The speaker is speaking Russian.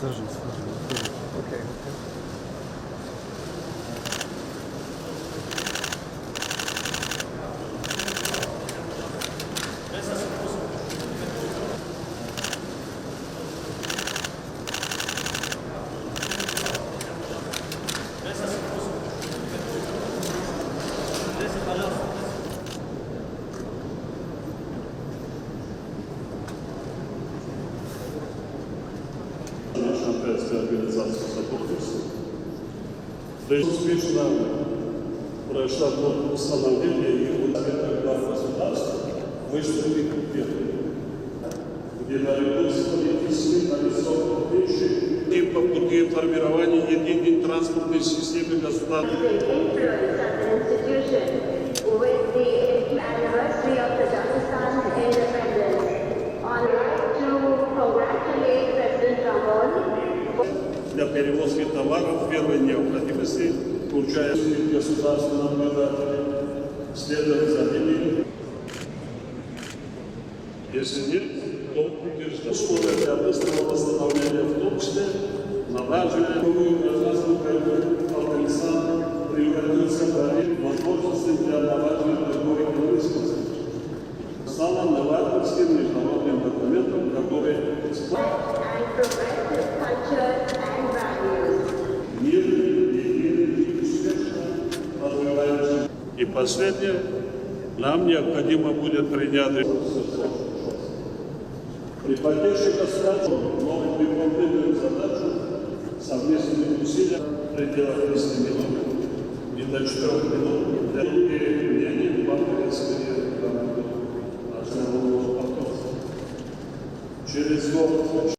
Сажусь. Окей. Шанхайская организация сотрудничества. То есть успешно прошла установление и Совета глав государств выступили первым, где наряду с политической нарисовкой вещи и по пути формирования единой транспортной системы государства. Для перевозки товаров первой необходимости, включая государственные наблюдатели, следовать за ними. Если нет, то утверждать условия для быстрого восстановления, в том числе налаживания новую гражданскую организацию, превратиться в возможности для налаживания другой экономического сотрудничества. Стало новаторским международным документом, который И последнее, нам необходимо будет принять при поддержке государства мы выполняем задачу совместными усилиями в пределах 10 минут и до 4 минут для мнений через год.